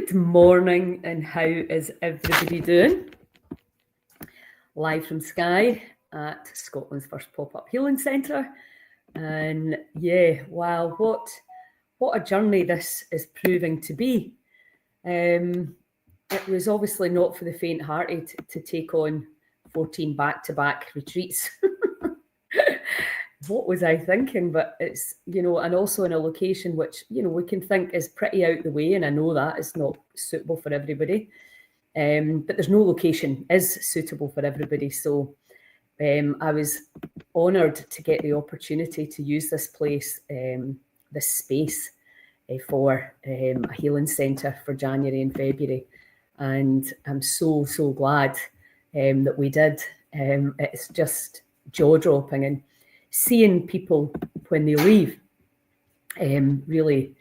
Good morning, and how is everybody doing? Live from Skye at Scotland's first pop-up healing centre. And yeah, wow, what a journey this is proving to be. It was obviously not for the faint-hearted to take on 14 back-to-back retreats. What was I thinking? But it's, and also in a location which, we can think is pretty out the way. And I know that it's not suitable for everybody. But there's no location is suitable for everybody. So I was honoured to get the opportunity to use this place, this space for a healing centre for January and February. And I'm so glad that we did. It's just jaw-dropping, and seeing people when they leave really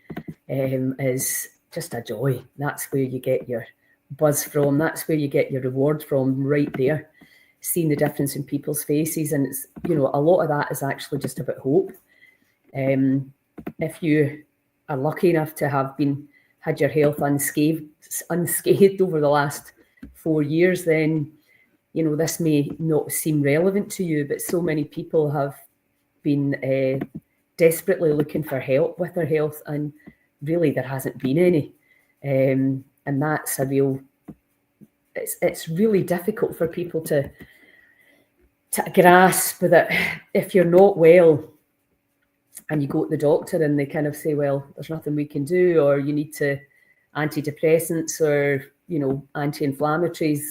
is just a joy. That's where you get your buzz from. That's where you get your reward from, right there. Seeing the difference in people's faces. And it's, a lot of that is actually just about hope. If you are lucky enough to have had your health unscathed over the last 4 years, then, this may not seem relevant to you, but so many people have been desperately looking for help with their health, and really there hasn't been any. And that's a real, it's really difficult for people to grasp that if you're not well and you go to the doctor and they kind of say, well, there's nothing we can do, or you need antidepressants or, anti-inflammatories,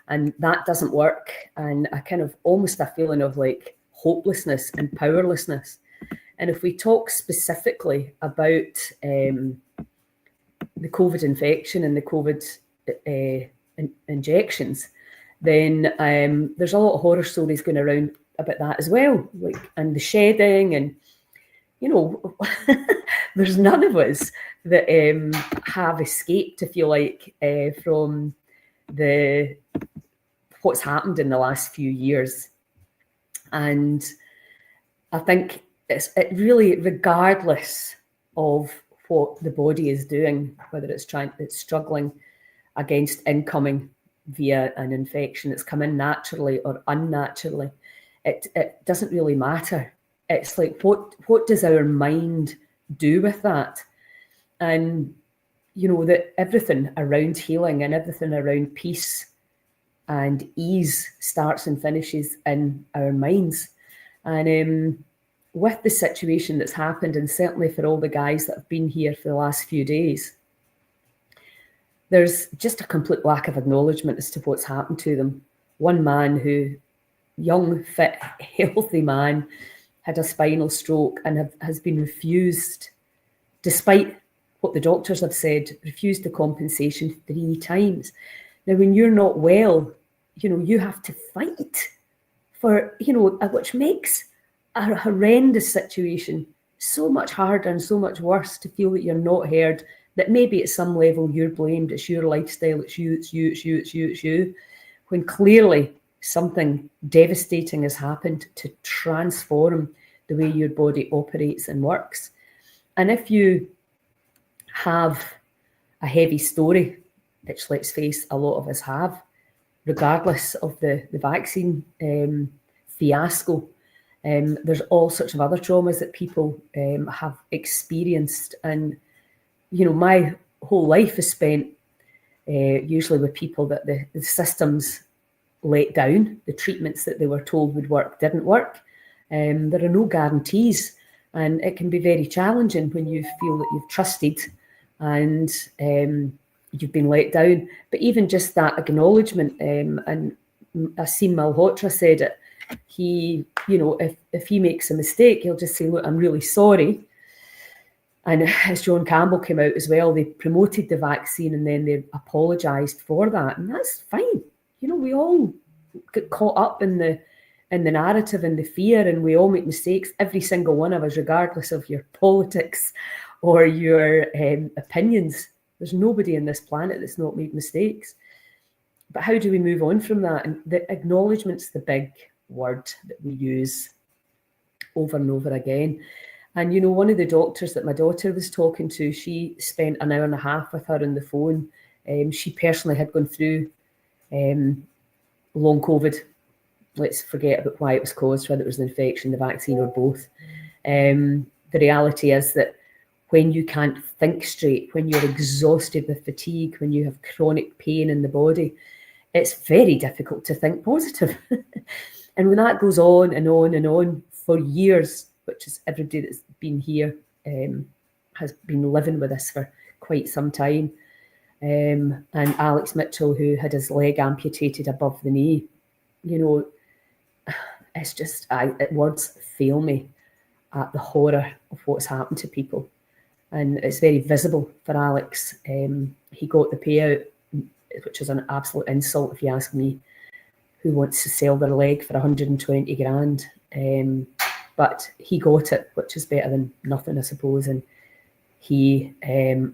and that doesn't work. And a kind of almost a feeling of like hopelessness and powerlessness. And if we talk specifically about the COVID infection and the COVID injections, then there's a lot of horror stories going around about that as well, and the shedding, and there's none of us that have escaped, if you like, from what's happened in the last few years. And I think it really, regardless of what the body is doing, whether it's struggling against incoming via an infection that's come in naturally or unnaturally, it doesn't really matter. It's like, what does our mind do with that? And that everything around healing and everything around peace and ease starts and finishes in our minds. And with the situation that's happened, and certainly for all the guys that have been here for the last few days, there's just a complete lack of acknowledgement as to what's happened to them. One man young, fit, healthy man, had a spinal stroke and has been refused, despite what the doctors have said, refused the compensation 3 times. Now, when you're not well, you have to fight for, which makes a horrendous situation so much harder and so much worse, to feel that you're not heard, that maybe at some level you're blamed, it's your lifestyle, it's you, when clearly something devastating has happened to transform the way your body operates and works. And if you have a heavy story, which, let's face, a lot of us have, regardless of the vaccine fiasco, there's all sorts of other traumas that people have experienced. And, my whole life is spent usually with people that the systems let down. The treatments that they were told would work didn't work. There are no guarantees, and it can be very challenging when you feel that you've trusted and you've been let down. But even just that acknowledgement, and Asim Malhotra said it, he, if he makes a mistake, he'll just say, look, I'm really sorry. And as John Campbell came out as well, they promoted the vaccine and then they apologised for that. And that's fine. We all get caught up in the narrative and the fear, and we all make mistakes, every single one of us, regardless of your politics or your opinions. There's nobody on this planet that's not made mistakes. But how do we move on from that? And the acknowledgement's the big word that we use over and over again. And, one of the doctors that my daughter was talking to, she spent an hour and a half with her on the phone. She personally had gone through long COVID. Let's forget about why it was caused, whether it was the infection, the vaccine, or both. The reality is that when you can't think straight, when you're exhausted with fatigue, when you have chronic pain in the body, it's very difficult to think positive. And when that goes on and on and on for years, which is everybody that's been here has been living with this for quite some time. And Alex Mitchell, who had his leg amputated above the knee, it's just, words fail me at the horror of what's happened to people. And it's very visible for Alex. He got the payout, which is an absolute insult if you ask me. Who wants to sell their leg for 120 grand? But he got it, which is better than nothing, I suppose. And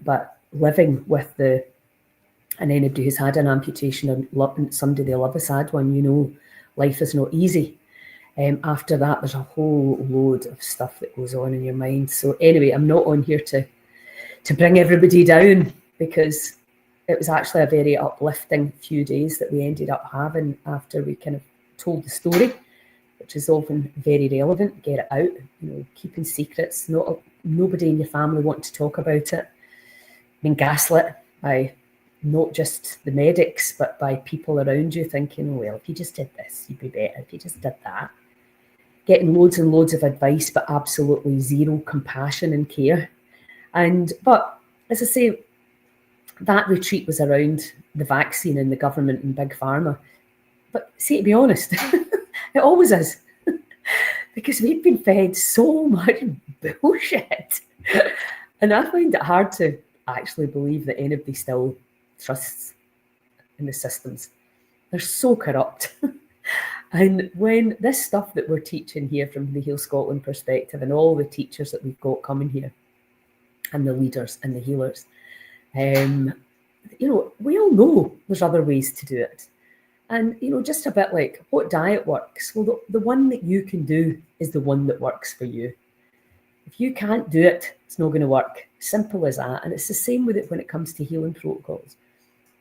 but living with and anybody who's had an amputation and somebody they love has had one, life is not easy. After that, there's a whole load of stuff that goes on in your mind. So anyway, I'm not on here to bring everybody down, because it was actually a very uplifting few days that we ended up having after we kind of told the story, which is often very relevant. Get it out, keeping secrets. Nobody in your family wanting to talk about it. Being gaslit by not just the medics, but by people around you, thinking, well, if you just did this, you'd be better. If you just did that. Getting loads and loads of advice, but absolutely zero compassion and care. But as I say, that retreat was around the vaccine and the government and big pharma. But see, to be honest, it always is. Because we've been fed so much bullshit. And I find it hard to actually believe that anybody still trusts in the systems. They're so corrupt. And when this stuff that we're teaching here from the Heal Scotland perspective, and all the teachers that we've got coming here, and the leaders and the healers, we all know there's other ways to do it. And, just a bit like what diet works. Well, the one that you can do is the one that works for you. If you can't do it, it's not going to work. Simple as that. And it's the same with it when it comes to healing protocols.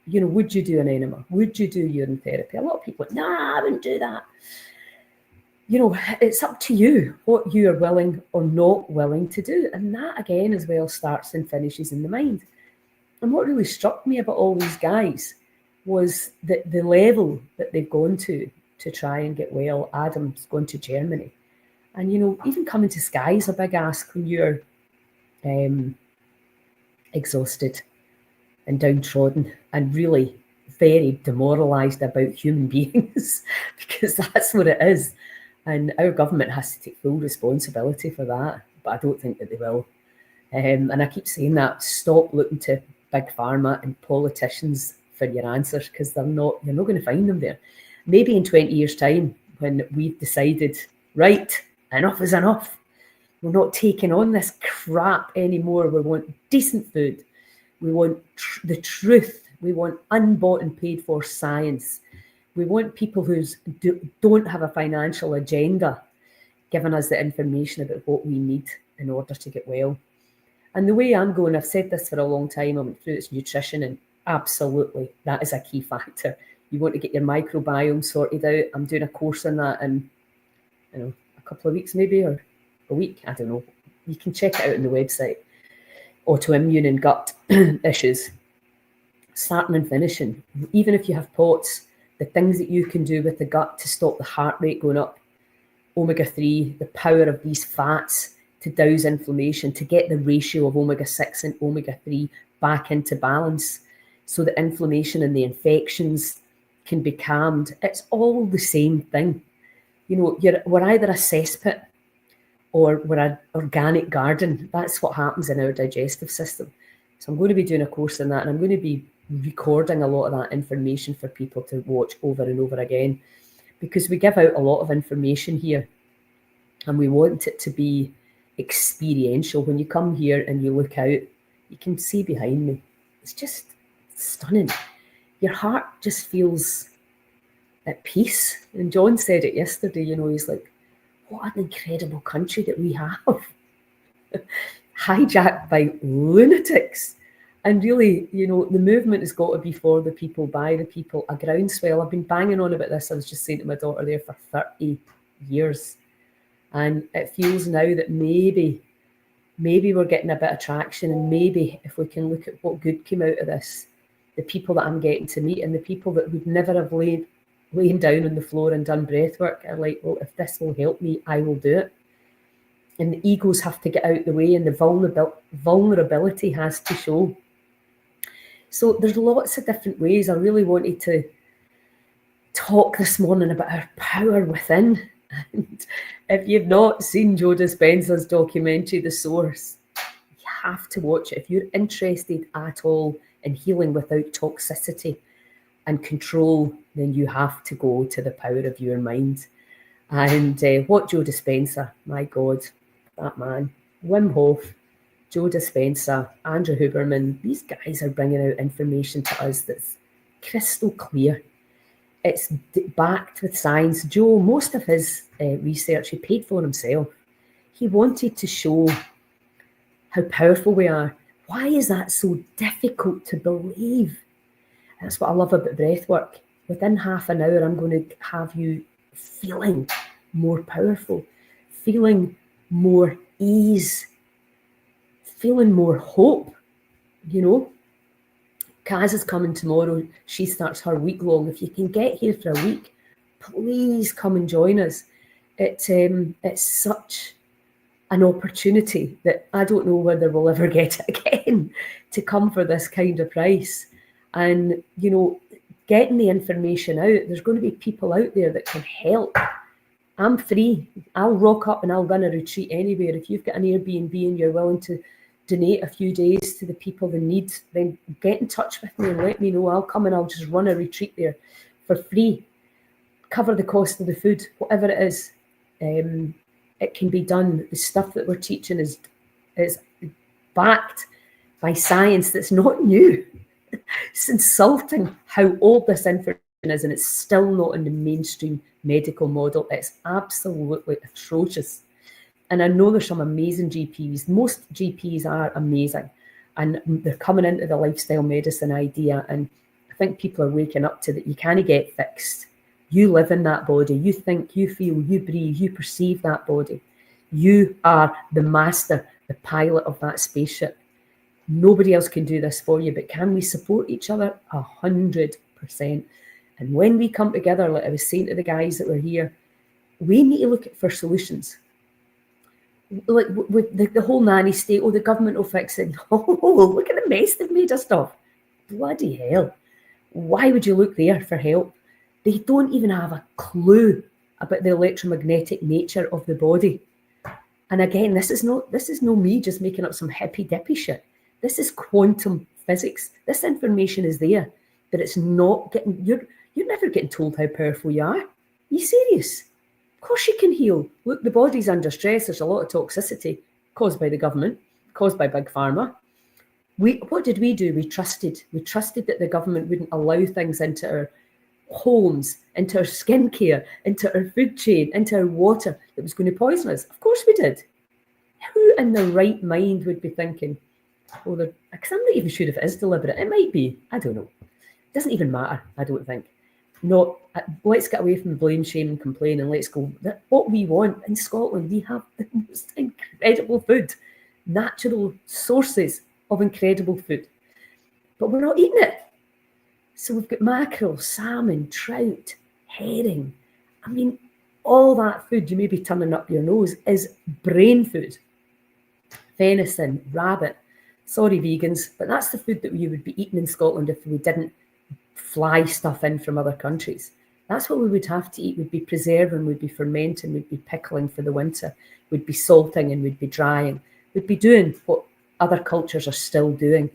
Would you do an enema? Would you do urine therapy? A lot of people, I wouldn't do that. It's up to you what you are willing or not willing to do. And that, again, as well, starts and finishes in the mind. And what really struck me about all these guys was that the level that they've gone to try and get well. Adam's gone to Germany. And, even coming to Skye is a big ask when you're exhausted and downtrodden and really very demoralised about human beings, because that's what it is. And our government has to take full responsibility for that, but I don't think that they will. And I keep saying that, stop looking to big pharma and politicians for your answers, because you're not going to find them there. Maybe in 20 years' time, when we've decided, right, enough is enough. We're not taking on this crap anymore. We want decent food. We want the truth. We want unbought and paid for science. We want people who don't have a financial agenda giving us the information about what we need in order to get well. And the way I'm going, I've said this for a long time, I went through, it's nutrition, and absolutely, that is a key factor. You want to get your microbiome sorted out. I'm doing a course on that in a couple of weeks maybe, or a week, I don't know. You can check it out on the website. Autoimmune and gut issues. Starting and finishing. Even if you have POTS, the things that you can do with the gut to stop the heart rate going up. Omega-3, the power of these fats to douse inflammation, to get the ratio of omega-6 and omega-3 back into balance so the inflammation and the infections can be calmed. It's all the same thing. We're either a cesspit or we're an organic garden. That's what happens in our digestive system. So I'm going to be doing a course on that, and I'm going to be recording a lot of that information for people to watch over and over again, because we give out a lot of information here and we want it to be experiential. When you come here and you look out, you can see behind me. It's just stunning. Your heart just feels at peace. And John said it yesterday, he's like, what an incredible country that we have. hijacked by lunatics. And really, you know, the movement has got to be for the people, by the people, a groundswell. I've been banging on about this, I was just saying to my daughter there, for 30 years. And it feels now that maybe we're getting a bit of traction, and maybe if we can look at what good came out of this, the people that I'm getting to meet and the people that would never have laid down on the floor and done breath work are like, well, if this will help me, I will do it. And the egos have to get out the way, and the vulnerability has to show. So there's lots of different ways. I really wanted to talk this morning about our power within. And if you've not seen Joe Dispenza's documentary, The Source, you have to watch it. If you're interested at all in healing without toxicity and control, then you have to go to the power of your mind. And what Joe Dispenza, my God, that man, Wim Hof, Joe Dispenza, Andrew Huberman, these guys are bringing out information to us that's crystal clear. It's backed with science. Joe, most of his research, he paid for himself. He wanted to show how powerful we are. Why is that so difficult to believe? That's what I love about breath work. Within half an hour, I'm going to have you feeling more powerful, feeling more ease, feeling more hope, you know. Kaz is coming tomorrow. She starts her week long. If you can get here for a week, please come and join us. It's such an opportunity that I don't know whether we'll ever get it again, to come for this kind of price. And, you know, getting the information out, there's going to be people out there that can help. I'm free. I'll rock up and I'll run a retreat anywhere. If you've got an Airbnb and you're willing to donate a few days to the people in need, then get in touch with me and let me know. I'll come and I'll just run a retreat there for free. Cover the cost of the food, whatever it is. It can be done. The stuff that we're teaching is backed by science that's not new. It's insulting how old this information is, and it's still not in the mainstream medical model. It's absolutely atrocious. And I know there's some amazing GPs. Most GPs are amazing, and they're coming into the lifestyle medicine idea. And I think people are waking up to that. You can't get fixed. You live in that body. You think, you feel, you breathe, you perceive that body. You are the master, the pilot of that spaceship. Nobody else can do this for you, but can we support each other? 100%. And when we come together, like I was saying to the guys that were here, we need to look for solutions. Like with the whole nanny state, oh, the government will fix it. Oh, look at the mess they've made us of. Bloody hell. Why would you look there for help? They don't even have a clue about the electromagnetic nature of the body. And again, this is no me just making up some hippy dippy shit. This is quantum physics. This information is there, but it's not getting, you're never getting told how powerful you are. Are you serious? Of course you can heal. Look, the body's under stress. There's a lot of toxicity caused by the government, caused by big pharma. What did we do? We trusted that the government wouldn't allow things into our homes, into our skincare, into our food chain, into our water that was going to poison us. Of course we did. Who in their right mind would be thinking, well, because I'm not even sure if it is deliberate. It might be. I don't know. It doesn't even matter, I don't think. Let's get away from blame, shame and complain, and let's go. What we want in Scotland, we have the most incredible food, natural sources of incredible food, but we're not eating it. So we've got mackerel, salmon, trout, herring. I mean, all that food you may be turning up your nose is brain food. Venison, rabbit. Sorry, vegans, but that's the food that we would be eating in Scotland if we didn't fly stuff in from other countries. That's what we would have to eat. We'd be preserving, we'd be fermenting, we'd be pickling for the winter, we'd be salting and we'd be drying. We'd be doing what other cultures are still doing.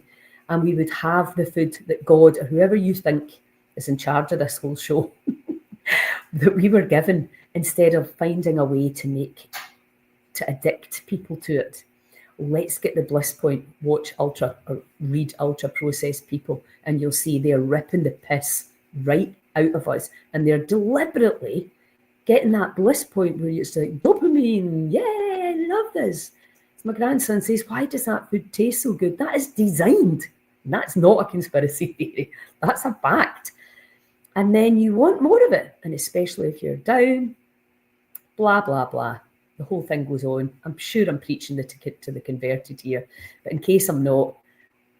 And we would have the food that God, or whoever you think is in charge of this whole show, that we were given, instead of finding a way to addict people to it. Let's get the bliss point, watch ultra or read ultra processed people, and you'll see they're ripping the piss right out of us. And they're deliberately getting that bliss point where it's like dopamine, yeah, I love this. It's My grandson says, why does that food taste so good? That is designed. And that's not a conspiracy theory. That's a fact. And then you want more of it. And especially if you're down, blah, blah, blah. The whole thing goes on. I'm sure I'm preaching the ticket to the converted here. But in case I'm not,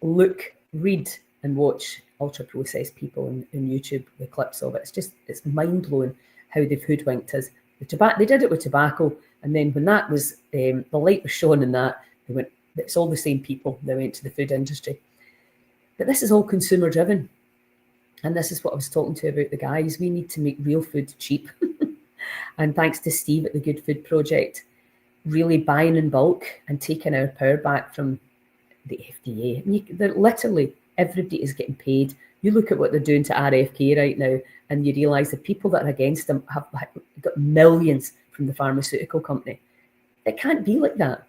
look, read and watch ultra-processed people on YouTube, the clips of it. It's mind-blowing how they've hoodwinked us. They did it with tobacco. And then when that was, the light was shone in that, they went, it's all the same people that went to the food industry. But this is all consumer driven. And this is what I was talking to about the guys. We need to make real food cheap. And thanks to Steve at the Good Food Project, really buying in bulk and taking our power back from the FDA. And literally, everybody is getting paid. You look at what they're doing to RFK right now, and you realise the people that are against them have got millions from the pharmaceutical company. It can't be like that.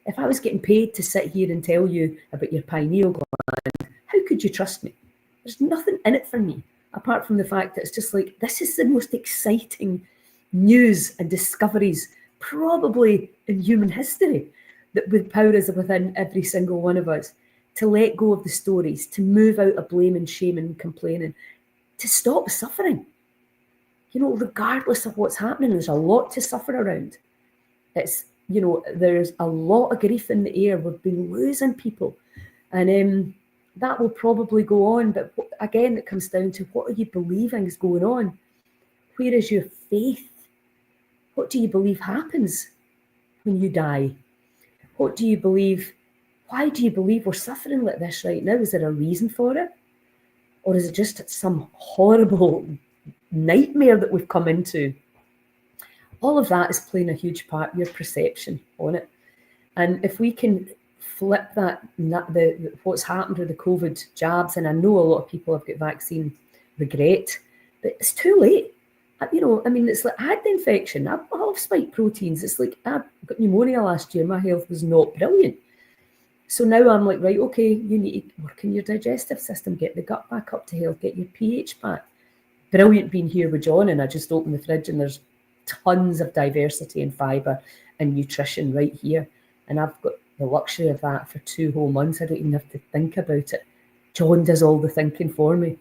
If I was getting paid to sit here and tell you about your pineal gland, how could you trust me? There's nothing in it for me, apart from the fact that it's just like, this is the most exciting news and discoveries probably in human history, that with power is within every single one of us, to let go of the stories, to move out of blame and shame and complaining, to stop suffering. You know, regardless of what's happening, there's a lot to suffer around. It's, you know, there's a lot of grief in the air. We've been losing people. And that will probably go on. But again, it comes down to, what are you believing is going on? Where is your faith? What do you believe happens when you die? What do you believe? Why do you believe we're suffering like this right now? Is there a reason for it? Or is it just some horrible nightmare that we've come into? All of that is playing a huge part, your perception on it. And if we can flip that, what's happened with the COVID jabs, and I know a lot of people have got vaccine regret, but it's too late. You know, I mean, it's like, I had the infection. I have spike proteins. It's like, I got pneumonia last year. My health was not brilliant. So now I'm like, right, okay, you need to work on your digestive system, get the gut back up to health, get your pH back. Brilliant being here with John, and I just opened the fridge and there's tons of diversity and fibre and nutrition right here. And I've got the luxury of that for 2 whole months. I don't even have to think about it. John does all the thinking for me.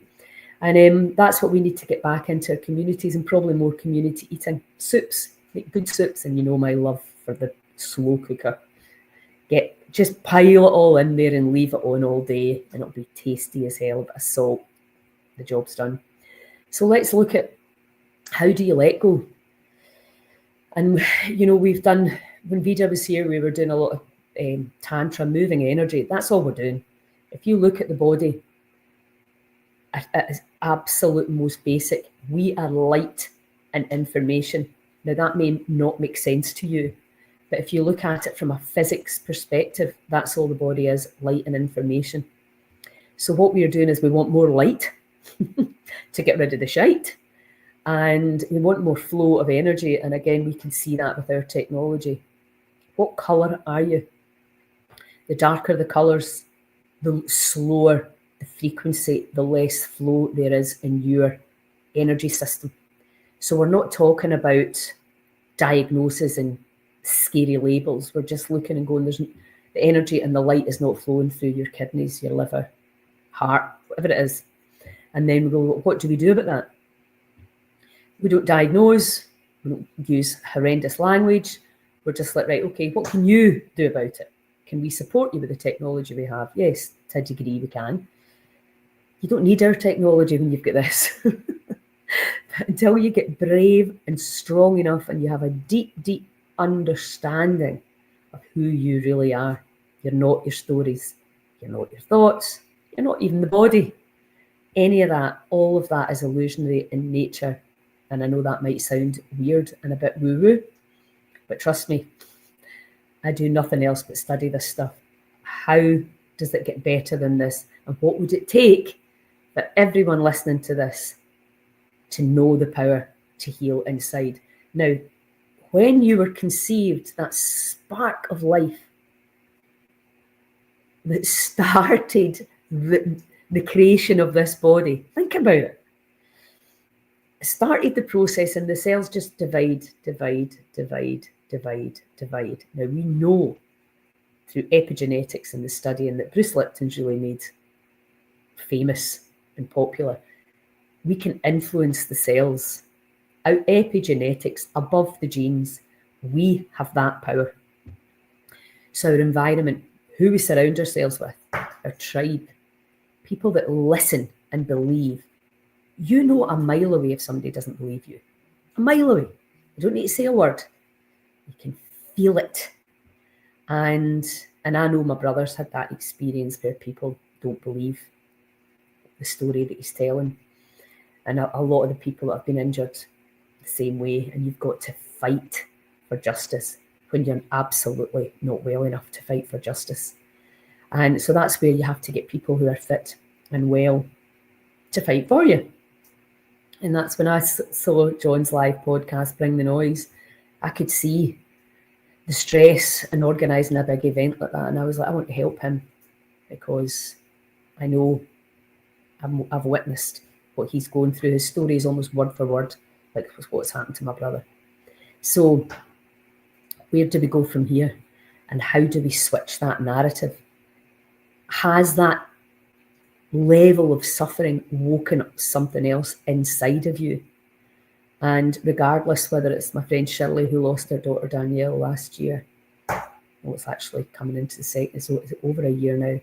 And that's what we need to get back into our communities, and probably more community eating. Soups, make good soups, and you know my love for the slow cooker. Just pile it all in there and leave it on all day, and it'll be tasty as hell. A bit of salt, the job's done. So let's look at, how do you let go? And, you know, we've done, when Vida was here, we were doing a lot of tantra, moving energy. That's all we're doing. If you look at the body, at its absolute most basic, we are light and information. Now, that may not make sense to you, but if you look at it from a physics perspective, that's all the body is, light and information. So what we are doing is we want more light to get rid of the shite, and we want more flow of energy. And again, we can see that with our technology. What colour are you? The darker the colours, the slower the frequency, the less flow there is in your energy system. So we're not talking about diagnosis and scary labels. We're just looking and going, the energy and the light is not flowing through your kidneys, your liver, heart, whatever it is. And then we go, what do we do about that? We don't diagnose, we don't use horrendous language. We're just like, right, okay, what can you do about it? Can we support you with the technology we have? Yes, to a degree we can. You don't need our technology when you've got this. But until you get brave and strong enough and you have a deep, deep understanding of who you really are, you're not your stories, you're not your thoughts, you're not even the body. Any of that, all of that is illusionary in nature. And I know that might sound weird and a bit woo-woo, but trust me, I do nothing else but study this stuff. How does it get better than this? And what would it take for everyone listening to this to know the power to heal inside? Now, when you were conceived, that spark of life that started the creation of this body, think about it. It started the process, and the cells just divide. Now we know through epigenetics and the studying that Bruce Lipton's really made famous and popular, we can influence the cells. Our epigenetics, above the genes, we have that power. So our environment, who we surround ourselves with, our tribe, people that listen and believe. You know a mile away if somebody doesn't believe you. A mile away. You don't need to say a word. You can feel it. And I know my brother's had that experience where people don't believe the story that he's telling. And a lot of the people that have been injured the same way, and you've got to fight for justice when you're absolutely not well enough to fight for justice. And so that's where you have to get people who are fit and well to fight for you. And that's when I saw John's live podcast, Bring the Noise. I could see the stress in organising a big event like that. And I was like, I want to help him because I know I've witnessed what he's going through. His story is almost word for word like what's happened to my brother. So where do we go from here? And how do we switch that narrative? Has that level of suffering woken up something else inside of you? And regardless whether it's my friend Shirley who lost her daughter Danielle last year, well, it's actually coming into the second, so it's over a year now,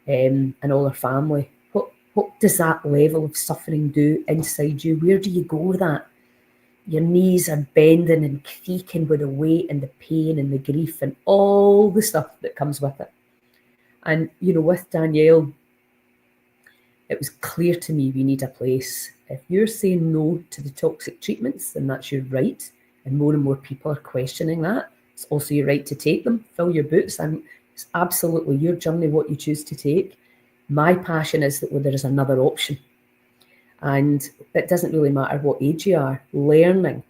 and all her family, what does that level of suffering do inside you? Where do you go with that? Your knees are bending and creaking with the weight and the pain and the grief and all the stuff that comes with it. And, you know, with Danielle, it was clear to me we need a place. If you're saying no to the toxic treatments, then that's your right. And more people are questioning that. It's also your right to take them. Fill your boots. And it's absolutely your journey, what you choose to take. My passion is that there is another option. And it doesn't really matter what age you are. Learning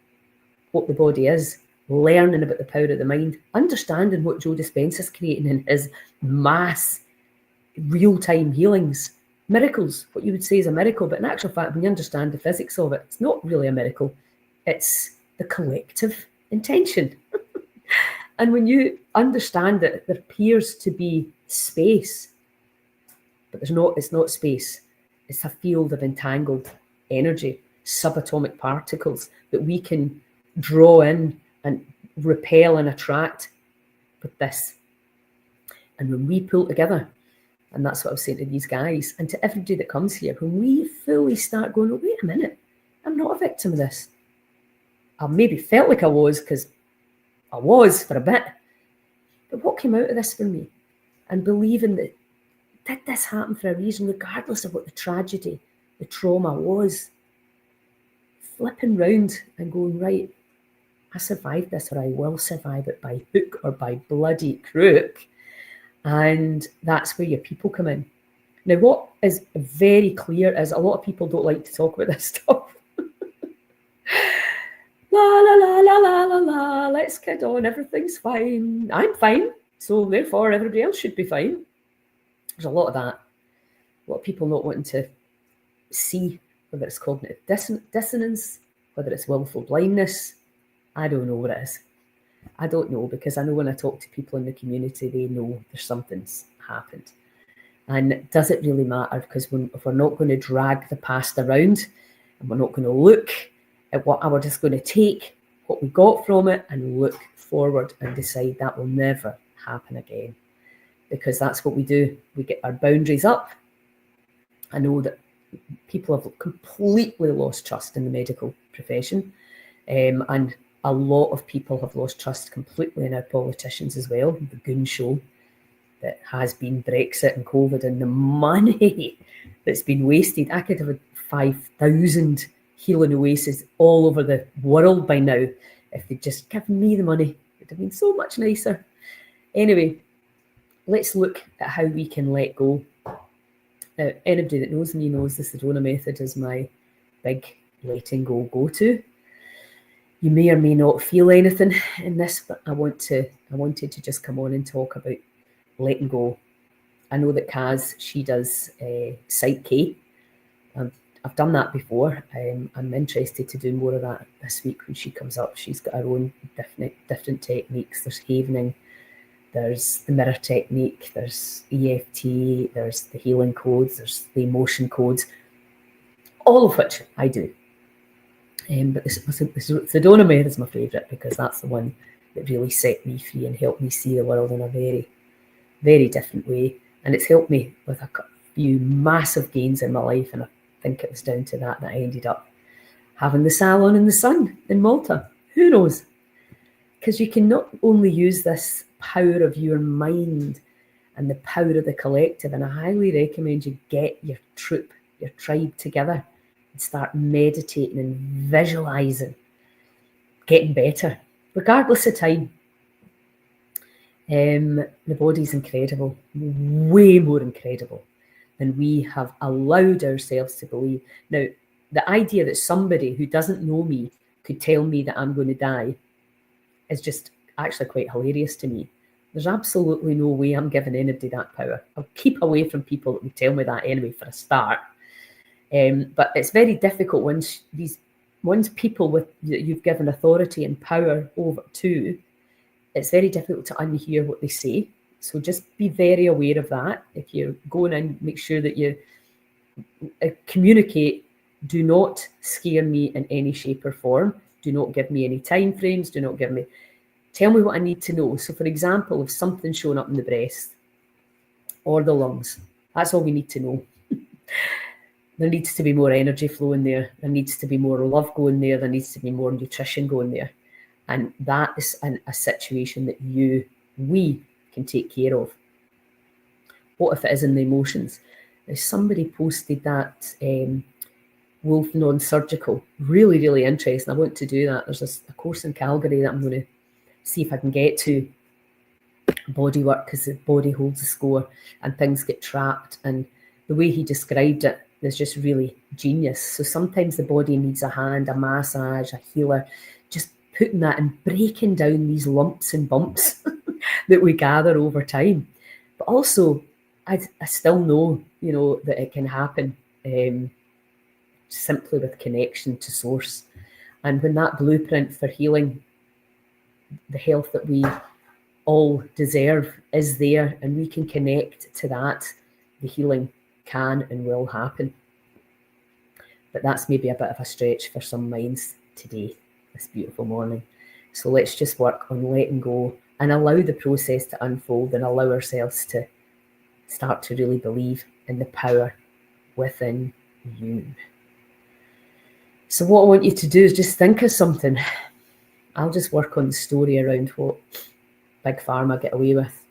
what the body is, learning about the power of the mind, understanding what Joe Dispenza's creating in his mass real-time healings, miracles, what you would say is a miracle, but in actual fact, when you understand the physics of it, it's not really a miracle. It's the collective intention. And when you understand that there appears to be space, but it's not space. It's a field of entangled energy, subatomic particles that we can draw in and repel and attract with this. And when we pull together, and that's what I was saying to these guys and to everybody that comes here, when we fully start going, oh, wait a minute, I'm not a victim of this. I maybe felt like I was because I was for a bit. But what came out of this for me? And believing that did this happen for a reason, regardless of what the tragedy, the trauma was. Flipping round and going, right, I survived this, or I will survive it by hook or by bloody crook. And that's where your people come in. Now, what is very clear is a lot of people don't like to talk about this stuff. La, la, la, la, la, la, la, let's get on, everything's fine. I'm fine, so therefore everybody else should be fine. There's a lot of that. A lot of people not wanting to see whether it's cognitive dissonance, whether it's willful blindness. I don't know what it is. I don't know, because I know when I talk to people in the community, they know there's something's happened. And does it really matter? Because if we're not going to drag the past around and we're not going to look at what we're just going to take what we got from it and look forward and decide that will never happen again. Because that's what we do. We get our boundaries up. I know that people have completely lost trust in the medical profession. And a lot of people have lost trust completely in our politicians as well. The goon show that has been Brexit and COVID and the money that's been wasted. I could have 5,000 healing oases all over the world by now if they'd just given me the money. It would have been so much nicer. Anyway, let's look at how we can let go. Now, anybody that knows me knows the Sedona method is my big letting go-to. You may or may not feel anything in this, but I wanted to just come on and talk about letting go. I know that Kaz, she does Psych K. I've done that before. I'm interested to do more of that this week when she comes up. She's got her own different techniques. There's havening, there's the mirror technique, there's EFT, there's the healing codes, there's the emotion codes, all of which I do. But the pseudonomy is my favourite because that's the one that really set me free and helped me see the world in a very, very different way. And it's helped me with a few massive gains in my life. And I think it was down to that I ended up having the salon in the sun in Malta. Who knows? Because you can not only use this power of your mind and the power of the collective, and I highly recommend you get your troop, your tribe together and start meditating and visualizing, getting better, regardless of time. The body's incredible, way more incredible than we have allowed ourselves to believe. Now, the idea that somebody who doesn't know me could tell me that I'm going to die is just actually quite hilarious to me. There's absolutely no way I'm giving anybody that power. I'll keep away from people that would tell me that anyway for a start. But it's very difficult once people with you've given authority and power over to, it's very difficult to unhear what they say. So just be very aware of that. If you're going in, make sure that you communicate. Do not scare me in any shape or form. Do not give me any time frames. Do not tell me what I need to know. So for example, if something's showing up in the breast or the lungs, that's all we need to know. There needs to be more energy flowing there. There needs to be more love going there. There needs to be more nutrition going there. And that is a situation that we can take care of. What if it is in the emotions? Now, somebody posted that Wolf Non-Surgical. Really, really interesting. I want to do that. There's a course in Calgary that I'm going to see if I can get to. Body work, because the body holds the score and things get trapped. And the way he described it is just really genius. So sometimes the body needs a hand, a massage, a healer, just putting that and breaking down these lumps and bumps that we gather over time. But also, I still know, that it can happen simply with connection to source. And when that blueprint for healing, the health that we all deserve is there, and we can connect to that, the healing can and will happen. But that's maybe a bit of a stretch for some minds today, this beautiful morning. So let's just work on letting go and allow the process to unfold and allow ourselves to start to really believe in the power within you. So what I want you to do is just think of something. I'll just work on the story around what Big Pharma get away with,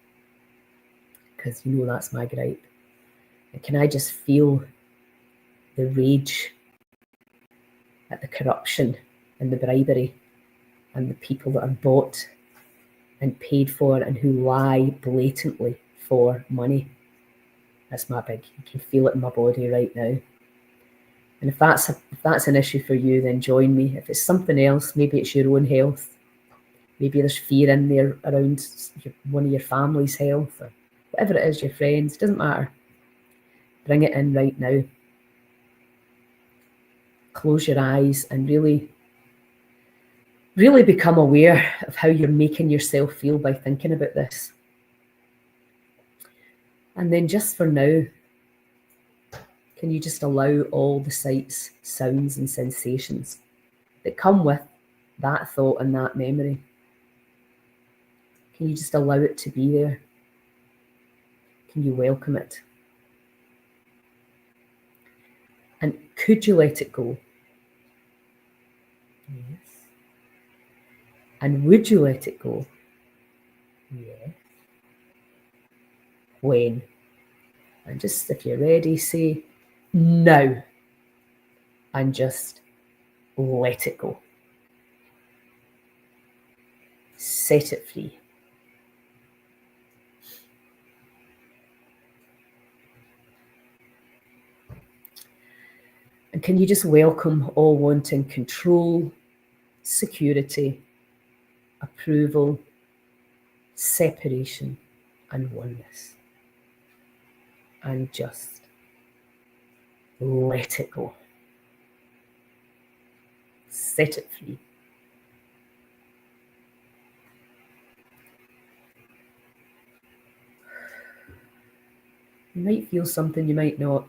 because that's my gripe. And can I just feel the rage at the corruption and the bribery and the people that are bought and paid for and who lie blatantly for money? That's my big, you can feel it in my body right now. And if that's an issue for you, then join me. If it's something else, maybe it's your own health. Maybe there's fear in there around one of your family's health, or whatever it is, your friends, it doesn't matter. Bring it in right now. Close your eyes and really, really become aware of how you're making yourself feel by thinking about this. And then just for now, can you just allow all the sights, sounds, and sensations that come with that thought and that memory? Can you just allow it to be there? Can you welcome it? And could you let it go? Yes. And would you let it go? Yes. When? And just, if you're ready, say now. And just let it go. Set it free. And can you just welcome all wanting control, security, approval, separation, and oneness? And just let it go. Set it free. You might feel something, you might not.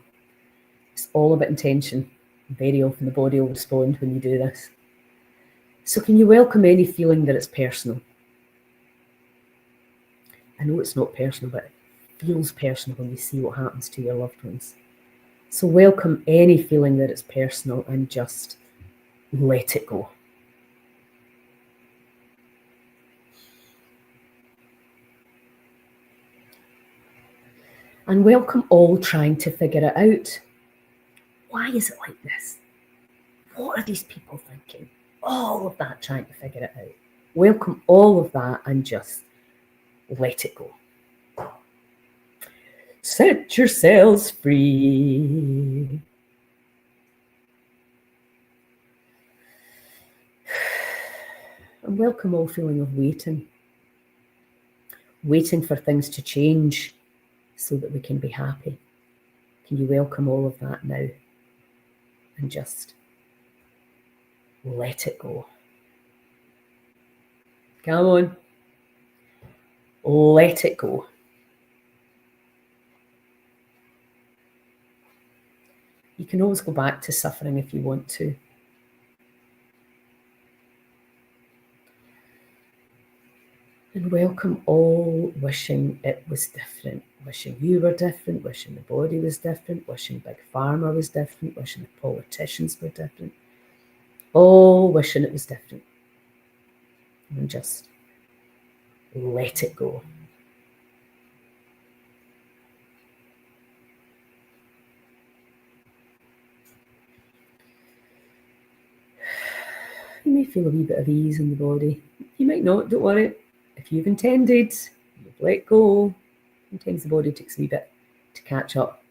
It's all about intention. Very often the body will respond when you do this. So can you welcome any feeling that it's personal? I know it's not personal, but it feels personal when you see what happens to your loved ones. So welcome any feeling that it's personal and just let it go. And welcome all trying to figure it out. Why is it like this? What are these people thinking? All of that trying to figure it out. Welcome all of that and just let it go. Set yourselves free. And welcome all feeling of waiting. Waiting for things to change so that we can be happy. Can you welcome all of that now? And just let it go. Come on. Let it go. You can always go back to suffering if you want to. And welcome all wishing it was different. Wishing you were different, wishing the body was different, wishing Big Pharma was different, wishing the politicians were different. All wishing it was different. And just let it go. You may feel a wee bit of ease in the body. You might not, don't worry. If you've intended, you've let go. Sometimes the body takes a wee bit to catch up.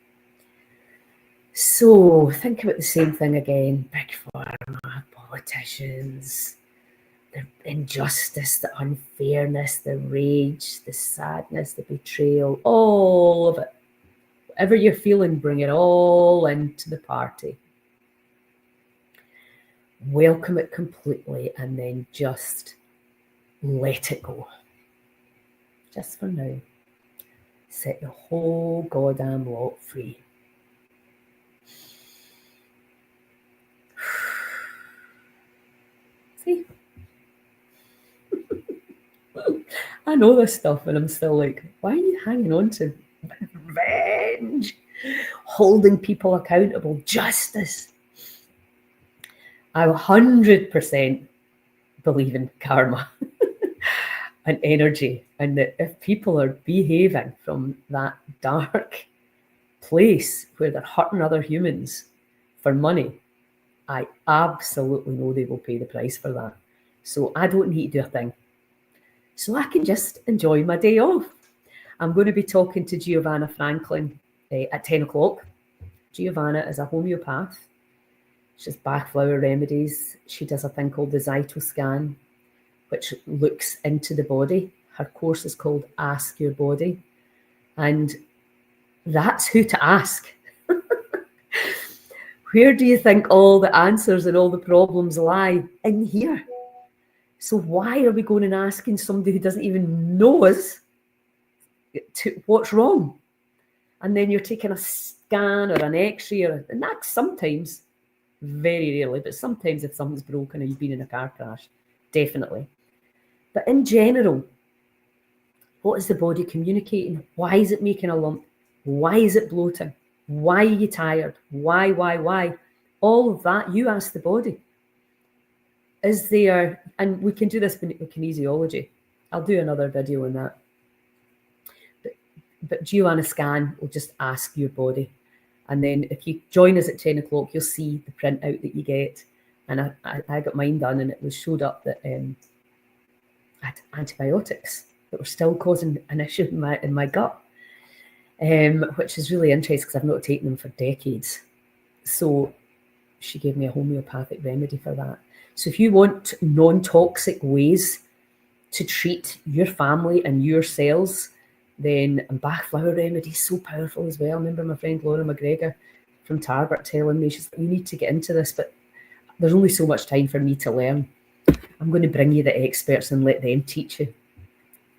So think about the same thing again. Big Pharma, politicians, the injustice, the unfairness, the rage, the sadness, the betrayal, all of it. Whatever you're feeling, bring it all into the party. Welcome it completely and then just let it go. Just for now. Set the whole goddamn lot free. See? I know this stuff and I'm still like, why are you hanging on to revenge? Holding people accountable, justice. I 100% believe in karma and energy, and that if people are behaving from that dark place where they're hurting other humans for money, I absolutely know they will pay the price for that. So I don't need to do a thing. So I can just enjoy my day off. I'm going to be talking to Giovanna Franklin at 10 o'clock. Giovanna is a homeopath. She does backflower remedies. She does a thing called the Zytoscan, which looks into the body. Her course is called Ask Your Body. And that's who to ask. Where do you think all the answers and all the problems lie? In here. So why are we going and asking somebody who doesn't even know us what's wrong? And then you're taking a scan or an x-ray, and that's sometimes, very rarely, but sometimes if something's broken or you've been in a car crash, definitely. But in general, what is the body communicating? Why is it making a lump? Why is it bloating? Why are you tired? Why? All of that, you ask the body. Is there, and we can do this with kinesiology. I'll do another video on that. But Giovanna Scan will just ask your body. And then if you join us at 10 o'clock, you'll see the printout that you get. And I got mine done, and it was showed up that I had antibiotics that were still causing an issue in my gut, which is really interesting because I've not taken them for decades. So she gave me a homeopathic remedy for that. So if you want non-toxic ways to treat your family and your cells, then backflower remedy is so powerful as well. I remember my friend Laura McGregor from Tarbert telling me, she's like, you need to get into this, but there's only so much time for me to learn. I'm going to bring you the experts and let them teach you.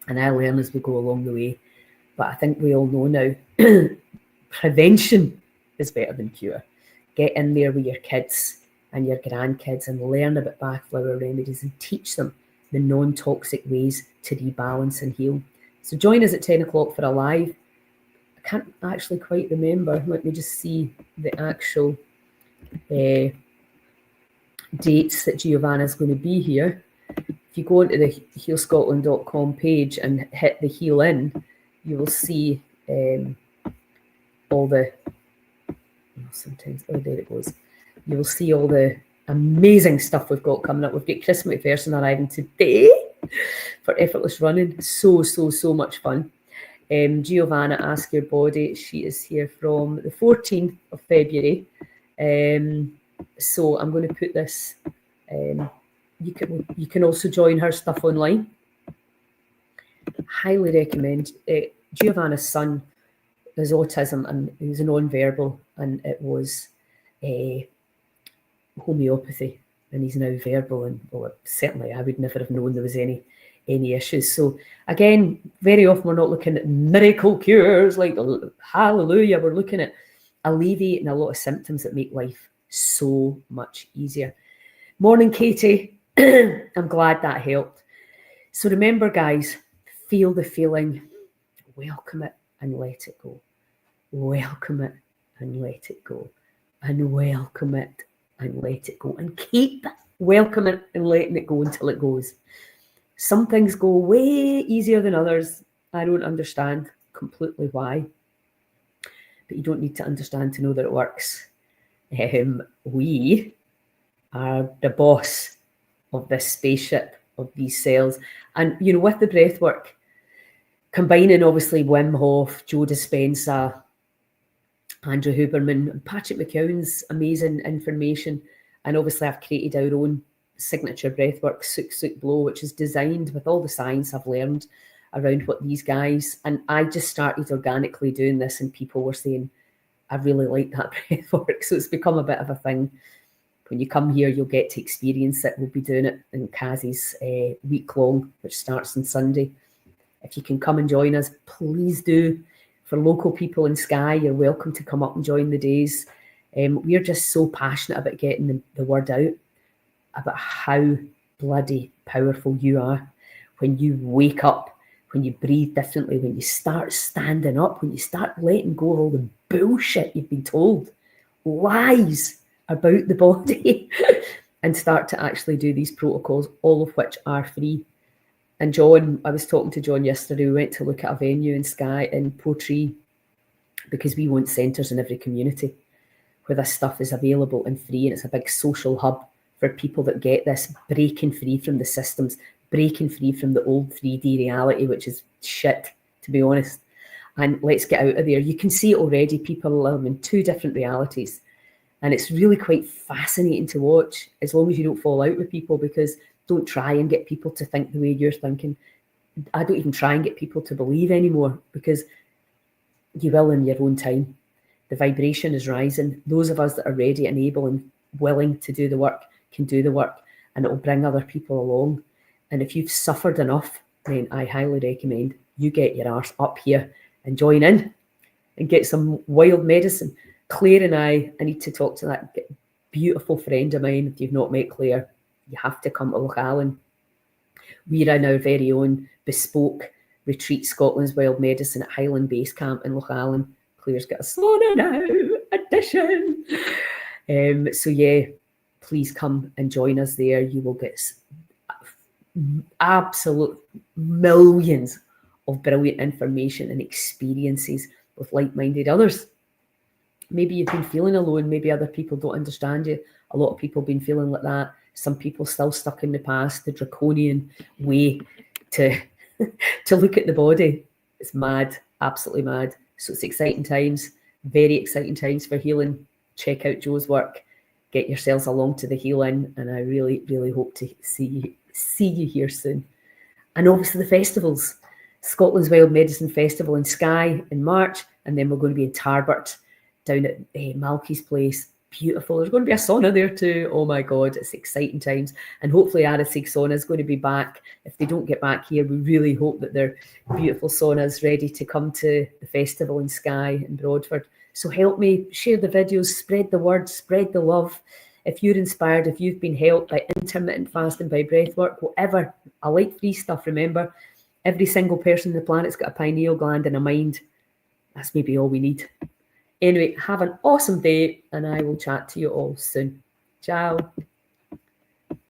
And I learn as we go along the way. But I think we all know now prevention is better than cure. Get in there with your kids and your grandkids and learn about backflower remedies and teach them the non-toxic ways to rebalance and heal. So join us at 10 o'clock for a live. I can't actually quite remember. Let me just see the actual dates that Giovanna's going to be here. If you go into the healscotland.com page and hit the heal in, you will see all the, sometimes, oh, there it goes. You will see all the amazing stuff we've got coming up. We've got Chris McPherson arriving today for Effortless Running. So much fun. Giovanna, Ask Your Body. She is here from the 14th of February. So I'm going to put this. You can also join her stuff online. Highly recommend. Giovanna's son has autism and he's a non-verbal, and it was homeopathy, and he's now verbal, and well, certainly I would never have known there was any issues. So again, very often we're not looking at miracle cures like hallelujah, we're looking at alleviating a lot of symptoms that make life so much easier. Morning, Katie. I'm glad that helped. So remember, guys, feel the feeling, welcome it and let it go. Welcome it and let it go. And welcome it and let it go. And keep welcoming it and letting it go until it goes. Some things go way easier than others. I don't understand completely why. But you don't need to understand to know that it works. We are the boss of this spaceship, of these cells. And, you know, with the breath work, combining obviously Wim Hof, Joe Dispenza, Andrew Huberman, and Patrick McKeown's amazing information. And obviously I've created our own signature breathwork, Suk Suk Blow, which is designed with all the science I've learned around what these guys, and I just started organically doing this, and people were saying, I really like that breathwork. So it's become a bit of a thing. When you come here, you'll get to experience it. We'll be doing it in Kazzy's week long, which starts on Sunday. If you can come and join us, please do. For local people in Skye, you're welcome to come up and join the days. We're just so passionate about getting the word out about how bloody powerful you are when you wake up, when you breathe differently, when you start standing up, when you start letting go of all the bullshit you've been told, lies about the body, and start to actually do these protocols, all of which are free. And John, I was talking to John yesterday, we went to look at a venue in Skye in Portree, because we want centres in every community where this stuff is available and free, and it's a big social hub for people that get this, breaking free from the systems, breaking free from the old 3D reality, which is shit, to be honest. And let's get out of there. You can see it already, people live in two different realities. And it's really quite fascinating to watch, as long as you don't fall out with people, because don't try and get people to think the way you're thinking. I don't even try and get people to believe anymore, because you will in your own time. The vibration is rising. Those of us that are ready and able and willing to do the work can do the work, and it will bring other people along. And if you've suffered enough, then I highly recommend you get your arse up here and join in and get some wild medicine. Claire and I need to talk to that beautiful friend of mine. If you've not met Claire, you have to come to Lochalan. We run our very own bespoke retreat, Scotland's Wild Medicine at Highland Base Camp in Lochalan. Claire's got a sauna now edition. So yeah, please come and join us there. You will get absolute millions of brilliant information and experiences with like-minded others. Maybe you've been feeling alone. Maybe other people don't understand you. A lot of people have been feeling like that. Some people still stuck in the past, the draconian way to look at the body. It's mad, absolutely mad. So it's exciting times, very exciting times for healing. Check out Joe's work. Get yourselves along to the Heal In, and I really, really hope to see you here soon. And obviously the festivals. Scotland's Wild Medicine Festival in Skye in March, and then we're going to be in Tarbert down at Malky's place. Beautiful. There's going to be a sauna there too. Oh my God, it's exciting times. And hopefully Arisig Sauna is going to be back. If they don't get back here, we really hope that their beautiful sauna is ready to come to the festival in Skye and Broadford. So help me share the videos, spread the word, spread the love. If you're inspired, if you've been helped by intermittent fasting, by breath work, whatever, I like free stuff. Remember, every single person on the planet's got a pineal gland and a mind. That's maybe all we need. Anyway, have an awesome day, and I will chat to you all soon. Ciao.